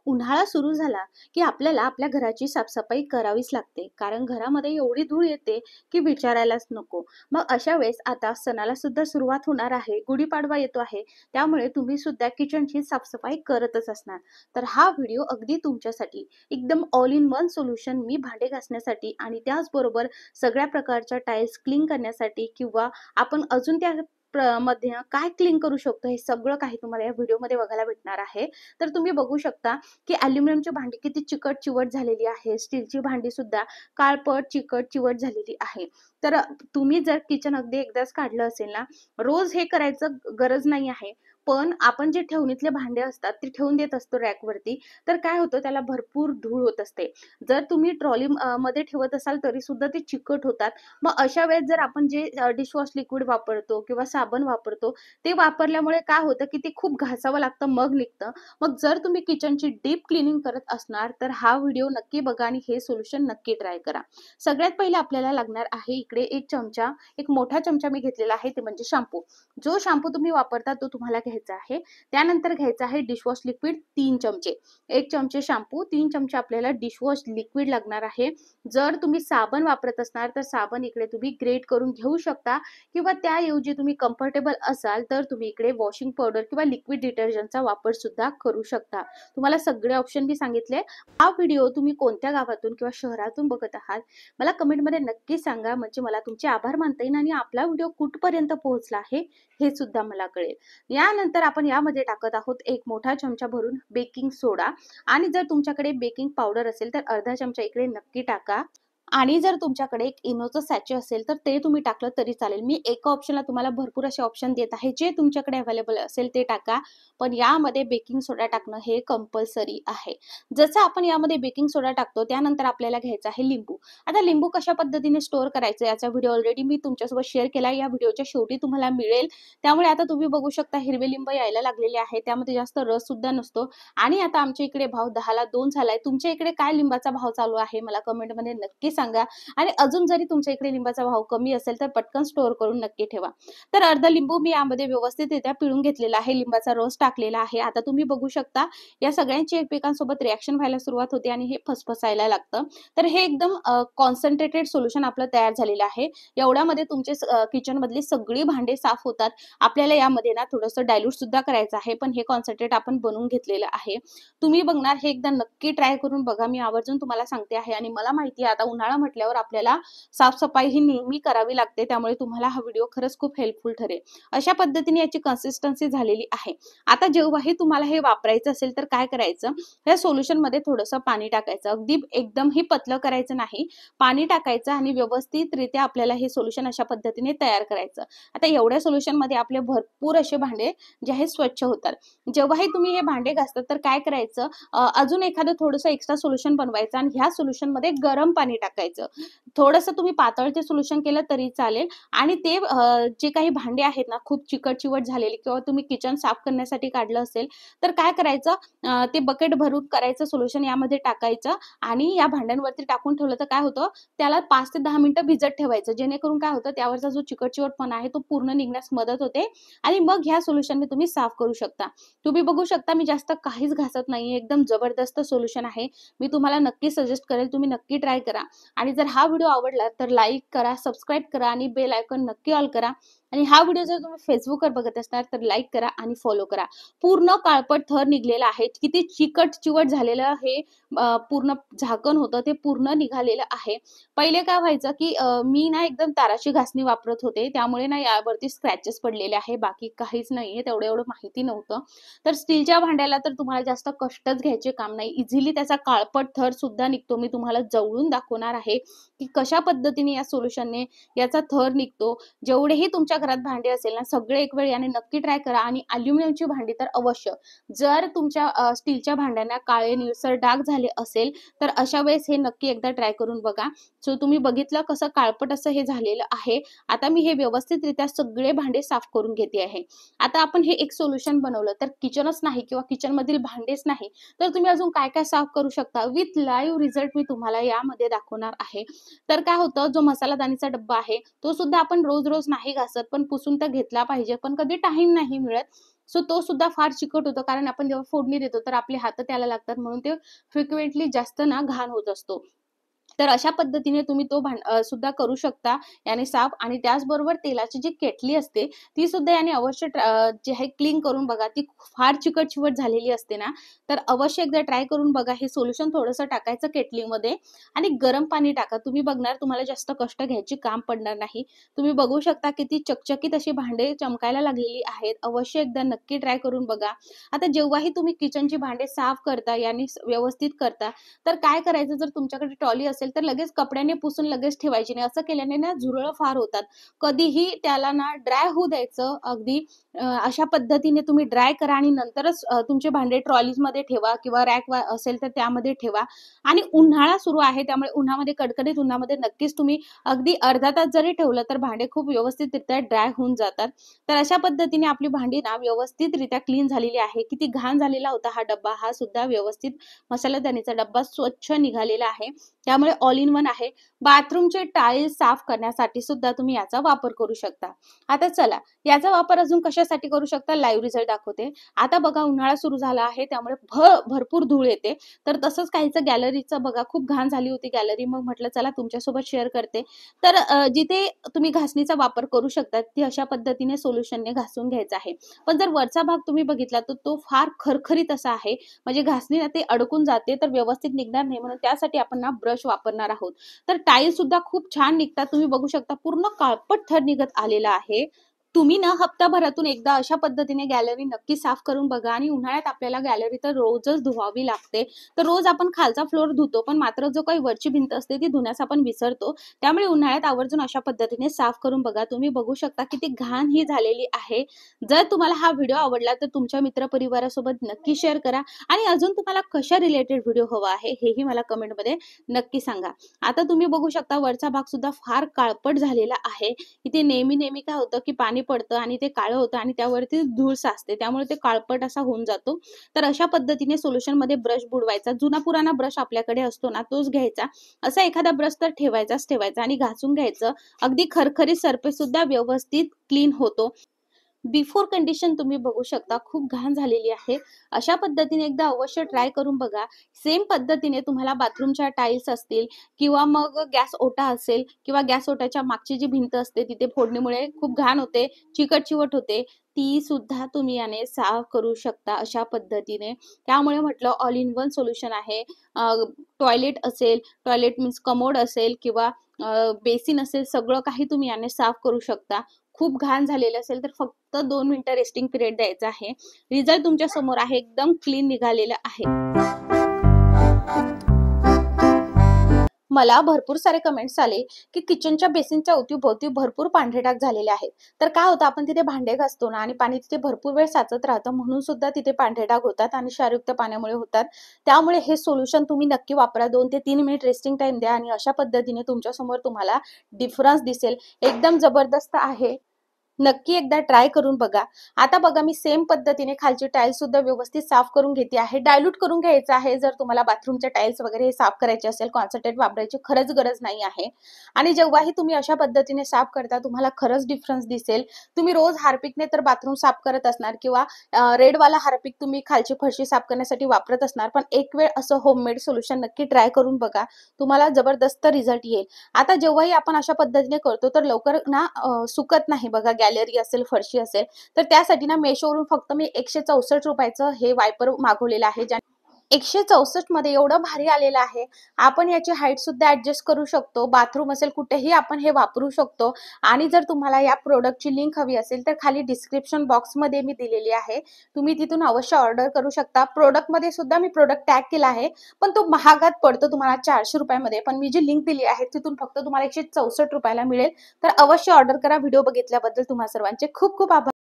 उन्हाळा सुरू झाला की आपल्याला आपल्या घराची साफसफाई करावीच लागते, कारण घरामध्ये एवढी धूळ येते की विचारायलाच नको. मग अशा वेळेस आता सणाला सुद्धा सुरुवात होणार आहे, गुढीपाडवा येतो आहे. त्यामुळे तुम्ही सुद्धा किचनची साफसफाई करतच असणार. तर हा व्हिडिओ अगदी तुमच्यासाठी एकदम ऑल इन वन सोल्युशन, मी भांडे घासण्यासाठी आणि त्याचबरोबर सगळ्या प्रकारच्या टाइल्स क्लीन करण्यासाठी, किंवा आपण अजून त्या मध्ये काय क्लीन करू शकतो, हे सगळं काही तुम्हाला या व्हिडिओमध्ये बघायला भेटणार आहे. तर तुम्ही बघू शकता की अॅल्युमिनियमची भांडी किती चिकट चिवट झालेली आहे, स्टीलची भांडी सुद्धा काळपट चिकट चिवट झालेली आहे. तर तुम्ही जर किचन अगदी एकदाच काढलं असेल ना, रोज हे करायचं गरज नाही आहे. पण आपण जे ठेवणीतले भांडे असतात ते ठेवून देत असतो रॅकवरती, तर काय होतं, त्याला भरपूर धूळ होत असते. जर तुम्ही ट्रॉली मध्ये ठेवत असाल तरी सुद्धा ते चिकट होतात. मग अशा वेळेस जर आपण जे डिशवॉश लिक्विड वापरतो किंवा साबण वापरतो, ते वापरल्यामुळे काय होतं की ते खूप घासावं लागतं, मग निघतं. मग जर तुम्ही किचनची डीप क्लिनिंग करत असणार तर हा व्हिडिओ नक्की बघा आणि हे सोल्युशन नक्की ट्राय करा. सगळ्यात पहिले आपल्याला लागणार आहे इकडे एक मोठा चमचा मी घेतलेला आहे, ते म्हणजे शॅम्पू. जो शॅम्पू तुम्ही वापरता तो तुम्हाला घ्यायचा आहे. त्यानंतर घ्यायचा आहे डिशवॉश लिक्विड 3 चमचे. 1 चमचे शॅम्पू, 3 चमचे आपल्याला डिशवॉश लिक्विड लागणार आहे. जर तुम्ही साबण वापरत असणार तर साबण इकडे तुम्ही ग्रेट करून घेऊ शकता, किंवा त्याऐवजी तुम्ही कम्फर्टेबल असाल तर तुम्ही इकडे वॉशिंग पावडर किंवा लिक्विड डिटर्जंटचा वापर सुद्धा करू शकता. तुम्हाला सगळे ऑप्शन मी सांगितले. हा व्हिडिओ तुम्ही कोणत्या गावातून किंवा शहरातून बघत आहात मला कमेंटमध्ये नक्की सांगा, म्हणजे मला तुमचे आभार मानता येईल आणि आपला व्हिडिओ कुठपर्यंत पोहोचला आहे हे सुद्धा मला कळेल. यानंतर आपण यामध्ये टाकत आहोत 1 मोठा चमचा भरून बेकिंग सोडा, आणि जर तुमच्याकडे बेकिंग पावडर असेल तर अर्धा चमचा इकडे नक्की टाका. आणि जर तुमच्याकडे एक इनोचं सॅचे असेल तर ते तुम्ही टाकलं तरी चालेल. मी एका ऑप्शनला तुम्हाला भरपूर असे ऑप्शन देत आहे, जे तुमच्याकडे अवेलेबल असेल ते टाका. पण यामध्ये बेकिंग सोडा टाकणं हे कंपल्सरी आहे. जसं आपण यामध्ये बेकिंग सोडा टाकतो त्यानंतर आपल्याला घ्यायचा आहे लिंबू. आता लिंबू कशा पद्धतीने स्टोअर करायचं याचा व्हिडिओ ऑलरेडी मी तुमच्यासोबत शेअर केला, या व्हिडिओच्या शेवटी तुम्हाला मिळेल. त्यामुळे आता तुम्ही बघू शकता हिरवे लिंब यायला लागलेले आहे, त्यामध्ये जास्त रस सुद्धा नसतो. आणि आता आमच्या इकडे भाव 10ला 2 झालाय. तुमच्या इकडे काय लिंबाचा भाव चालू आहे मला कमेंटमध्ये नक्की सांगा. आणि अजून जरी तुमच्या इकडे लिंबाचा भाव कमी असेल तर पटकन स्टोअर करून नक्की ठेवा. तर अर्धा लिंबू मी यामध्ये व्यवस्थितरित्या पिळून घेतलेला आहे, लिंबाचा रस टाकलेला आहे. आता तुम्ही बघू शकता या सगळ्यांची एकमेकांसोबत रिॲक्शन व्हायला सुरुवात होते आणि हे फसफसायला लागतं. तर हे एकदम कॉन्सन्ट्रेटेड सोल्युशन आपलं तयार झालेलं आहे. एवढ्यामध्ये तुमचे किचन मधली सगळी भांडे साफ होतात. आपल्याला यामध्ये ना थोडंसं डायल्यूट सुद्धा करायचं आहे, पण हे कॉन्सन्ट्रेट आपण बनवून घेतलेलं आहे. तुम्ही बघणार, हे एकदा नक्की ट्राय करून बघा. मी आवर्जून तुम्हाला सांगते आहे. आणि मला माहिती आहे आता उन्हाळा म्हटल्यावर आपल्याला साफसफाई ही नेहमी करावी लागते, त्यामुळे तुम्हाला हा व्हिडिओ खरंच खूप हेल्पफुल ठरेल. अशा पद्धतीने याची कन्सिस्टन्सी झालेली आहे. आता जेव्हाही तुम्हाला हे वापरायचं असेल तर काय करायचं, या सोल्युशन मध्ये थोडंसं पाणी टाकायचं. अगदी एकदमही पतलं करायचं नाही, पाणी टाकायचं आणि व्यवस्थितरित्या आपल्याला हे सोल्युशन अशा पद्धतीने तयार करायचं. आता एवढ्या सोल्युशन मध्ये आपले भरपूर असे भांडे जे आहेत स्वच्छ होतात. जेव्हाही तुम्ही हे भांडे घासतात तर काय करायचं, अजून एखादं थोडंसं एक्स्ट्रा सोल्युशन बनवायचं आणि ह्या सोल्युशन मध्ये गरम पाणी टाकायचं. थोडंसं तुम्ही पातळ ते सोल्युशन केलं तरी चालेल. आणि ते जे काही भांडे आहेत ना खूप चिकट चिवट झालेले, किंवा तुम्ही किचन साफ करण्यासाठी काढलं असेल तर काय करायचं, ते बकेट भरून करायचं सोल्युशन यामध्ये टाकायचं आणि या भांड्यांवरती टाकून ठेवलं तर काय होतं, त्याला 5 ते 10 मिनिटं भिजत ठेवायचं, जेणेकरून काय होतं त्यावरचा जो चिकट चिवटपणा आहे तो पूर्ण निघण्यास मदत होते. आणि मग ह्या सोल्युशनने तुम्ही साफ करू शकता. तुम्ही बघू शकता मी जास्त काहीच घासत नाहीये, एकदम जबरदस्त सोल्युशन आहे. मी तुम्हाला नक्की सजेस्ट करेल, तुम्ही नक्की ट्राय करा. आणि जर हा व्हिडिओ आवडला तर लाईक करा, सबस्क्राईब करा आणि बेल आयकॉन नक्की ऑल करा. आणि हा व्हिडिओ जर तुम्ही फेसबुकवर बघत असणार तर लाईक करा आणि फॉलो करा. पूर्ण काळपट थर निघलेला आहे, किती चिकट चिवट झालेलं हे पूर्ण झाकण होतं ते पूर्ण निघालेलं आहे. पहिले काय व्हायचं की मी ना एकदम ताराची घासणी वापरत होते, त्यामुळे ना यावरती स्क्रॅचेस पडलेले आहे, बाकी काहीच नाहीये. तेवढं एवढं माहिती नव्हतं. तर स्टीलच्या भांड्याला तर तुम्हाला जास्त कष्टच घ्यायचे काम नाही, इझिली त्याचा काळपट थर सुद्धा निघतो. मी तुम्हाला जवळून दाखवणार आहे की कशा पद्धतीने या सोल्युशनने याचा थर निघतो. जेवढेही तुमच्या घरात भांडे असेल ना सगळे एक वेळ याने नक्की ट्राय करा. आणि अॅल्युमिनियमची भांडी तर अवश्य. जर तुमच्या स्टीलच्या भांड्यांना काळे निळसर डाग झाले असेल तर अशा वेळेस हे नक्की एकदा ट्राय करून बघा. सो तुम्ही बघितलं कसं काळपट असं हे झालेलं आहे. आता मी हे व्यवस्थितरित्या सगळे भांडे साफ करून घेते आहे. आता आपण हे एक सोल्युशन बनवलं तर किचनच नाही किंवा किचन मधील भांडेच नाही तर तुम्ही अजून काय काय साफ करू शकता, विथ लाईव्ह रिझल्ट मी तुम्हाला यामध्ये दाखवणार आहे. तर काय होतं, जो मसाला दाणीचा डब्बा आहे तो सुद्धा आपण रोज रोज नाही घासत, पण पुसून तर घेतला पाहिजे, पण कधी टाइम नाही मिळत. सो तो सुद्धा फार चिकट होतो, कारण आपण जेव्हा फोडणी देतो तर आपले हात त्याला लागतात, म्हणून ते फ्रिक्वेंटली जास्त ना घाण होत असतो. तर अशा पद्धतीने तुम्ही तो सुद्धा करू शकता याने साफ. आणि त्याचबरोबर तेलाची जी केटली असते ती सुद्धा याने अवश्य जी आहे क्लीन करून बघा. ती फार चिकट-चिवट झालेली असते ना, तर अवश्य एकदा ट्राय करून बघा. हे सोल्युशन थोडंसं टाकायचं केटलीमध्ये आणि गरम पाणी टाका. तुम्ही बघणार तुम्हाला जास्त कष्ट घ्यायची काम पडणार नाही. तुम्ही बघू शकता किती चकचकीत अशी भांडे चमकायला लागलेली आहेत. अवश्य एकदा नक्की ट्राय करून बघा. आता जेव्हाही तुम्ही किचनची भांडे साफ करता याने व्यवस्थित करता, तर काय करायचं, जर तुमच्याकडे ट्रॉली असेल तर लगेच कपड्याने पुसून लगेच ठेवायची नाही. असं केल्याने ना झुरळ फार होतात. कधीही त्याला ना ड्राय होऊ द्यायचं अगदी. अशा पद्धतीने तुम्ही ड्राय करा आणि नंतरच तुमचे भांडे ट्रॉलीजमध्ये ठेवा किंवा रॅक असेल तर त्यामध्ये ठेवा. आणि उन्हाळा सुरू आहे त्यामुळे उन्हामध्ये, कडकडीत उन्हामध्ये नक्कीच तुम्ही अगदी अर्धा तास जरी ठेवलं तर भांडे खूप व्यवस्थितरित्या ड्राय होऊन जातात. तर अशा पद्धतीने आपली भांडी ना व्यवस्थितरित्या क्लीन झालेली आहे. किती घाण झालेला होता हा डब्बा, हा सुद्धा व्यवस्थित मसालेदानीचा डब्बा स्वच्छ निघालेला आहे. त्यामुळे ऑल इन वन आहे. बाथरूमचे टाइल्स साफ करण्यासाठी सुद्धा तुम्ही याचा वापर करू शकता. आता चला, याचा वापर अजून कशासाठी करू शकता, लाईव्ह रिझल्ट दाखवते. आता बघा उन्हाळा सुरू झाला आहे त्यामुळे भरपूर धूळ येते. तर तसंच काहीचं गॅलरीचं बघा, खूप घाण झाली होती गॅलरी. मग म्हटलं चला तुमच्यासोबत शेअर करते. तर जिथे तुम्ही घासणीचा वापर करू शकता ती अशा पद्धतीने सोल्युशनने घासून घ्यायचा आहे. पण जर वरचा भाग तुम्ही बघितला तर तो फार खरखरीत असा आहे. म्हणजे घासणी ना ते अडकून जाते तर व्यवस्थित निघणार नाही, म्हणून त्यासाठी आपण ना ब्रश वापरणार आहोत. तर टाइल्स सुद्धा खूप छान निघतात. तुम्ही बघू शकता पूर्ण काळपट थर निघत आलेला आहे. तुम्ही ना हप्ताभरातून एकदा अशा पद्धतीने गॅलरी नक्की साफ करून बघा. आणि उन्हाळ्यात आपल्याला गॅलरी तर रोजच धुवावी लागते. तर रोज आपण खालचा फ्लोर धुतो, पण मात्र जो काही वरची भिंत असते ती धुण्यास आपण विसरतो. त्यामुळे उन्हाळ्यात आवर्जून अशा पद्धतीने साफ करून बघा. तुम्ही बघू शकता किती घाण ही झालेली आहे. जर तुम्हाला हा व्हिडिओ आवडला तर तुमच्या मित्रपरिवारासोबत नक्की शेअर करा. आणि अजून तुम्हाला कशा रिलेटेड व्हिडिओ हवा आहे हेही मला कमेंटमध्ये नक्की सांगा. आता तुम्ही बघू शकता वरचा भाग सुद्धा फार काळपट झालेला आहे. इथे नेहमी काय होतं की पाणी पडतं आणि ते काळं होतं आणि त्यावरती धूळ साचते, त्यामुळे ते काळपट असा होऊन जातो. तर अशा पद्धतीने सोल्युशनमध्ये ब्रश बुडवायचा. जुना पुराणा ब्रश आपल्याकडे असतो ना तोच घ्यायचा. असा एखादा ब्रश तर ठेवायचा आणि घासून घ्यायचं. अगदी खरखरीत सरफेस सुद्धा व्यवस्थित क्लीन होतो. बिफोर कंडिशन तुम्ही बघू शकता खूप घाण झालेली आहे. अशा पद्धतीने एकदा अवश्य ट्राय करून बघा. सेम पद्धतीने तुम्हाला बाथरूमच्या टाइल्स असतील किंवा मग गॅस ओटा असेल किंवा गॅस ओट्याच्या मागची जी भिंत असते तिथे फोडणीमुळे खूप घाण होते, चिकट-चिवट होते. ती सुद्धा तुम्ही याने साफ करू शकता अशा पद्धतीने. त्यामुळे म्हटलं ऑल इन वन सोल्युशन आहे. टॉयलेट असेल, टॉयलेट मीन्स कमोड असेल किंवा बेसिन असेल, सगळं काही तुम्ही याने साफ करू शकता. खूप घाण झालेलं असेल तर फक्त 2 मिनिटं रेस्टिंग पिरियड द्यायचा आहे. रिझल्ट तुमच्या समोर आहे. एकदम क्लीन निघालेलं आहे. मला भरपूर सारे कमेंट्स आले की किचनच्या बेसिनच्या अवतीभोवती भरपूर पांढरे डाग झालेले आहेत. तर काय होतं, आपण तिथे भांडे घासतो ना आणि पाणी तिथे भरपूर वेळ साचत राहतं, म्हणून सुद्धा तिथे पांढरे डाग होतात आणि क्षारयुक्त पाण्यामुळे होतात. त्यामुळे हे सोल्युशन तुम्ही नक्की वापरा. 2 ते 3 मिनिट रेस्टिंग टाईम द्या आणि अशा पद्धतीने तुमच्यासमोर तुम्हाला डिफरन्स दिसेल. एकदम जबरदस्त आहे. नक्की एकदा ट्राय करून बघा. आता बघा मी सेम पद्धतीने खालची टाइल्स सुद्धा व्यवस्थित साफ करून घेते आहे. डायल्यूट करून घ्यायचं आहे. जर तुम्हाला बाथरूमच्या टाइल्स वगैरे हे साफ करायचे असेल, कॉन्सन्ट्रेट वापरायची खरंच गरज नाही आहे. आणि जेव्हाही तुम्ही अशा पद्धतीने साफ करता तुम्हाला खरंच डिफरन्स दिसेल. तुम्ही रोज हार्पिकने तर बाथरूम साफ करत असणार किंवा रेडवाला हार्पिक तुम्ही खालची फरशी साफ करण्यासाठी वापरत असणार, पण एक वेळ असं होममेड सोल्युशन नक्की ट्राय करून बघा. तुम्हाला जबरदस्त रिझल्ट येईल. आता जेव्हाही आपण अशा पद्धतीने करतो तर लवकर ना सुकत नाही बघा. गॅलरी असेल, फरशी असेल, तर त्यासाठी ना मेशोवरून फक्त मी ₹164 हे वायपर मागवलेलं आहे. 164 मध्ये एवढं भारी आलेलं आहे. आपण याची हाईट सुद्धा ऍडजस्ट करू शकतो. बाथरूम असेल कुठेही आपण हे वापरू शकतो. आणि जर तुम्हाला या प्रोडक्टची लिंक हवी असेल तर खाली डिस्क्रिप्शन बॉक्समध्ये मी दिलेली आहे. तुम्ही तिथून अवश्य ऑर्डर करू शकता. प्रोडक्टमध्ये सुद्धा मी प्रोडक्ट टॅग केला आहे, पण तो महागात पडतो तुम्हाला ₹400 मध्ये. पण मी जी लिंक दिली आहे तिथून फक्त तुम्हाला ₹164 मिळेल. तर अवश्य ऑर्डर करा. व्हिडिओ बघितल्याबद्दल तुम्हा सर्वांचे खूप खूप आभार.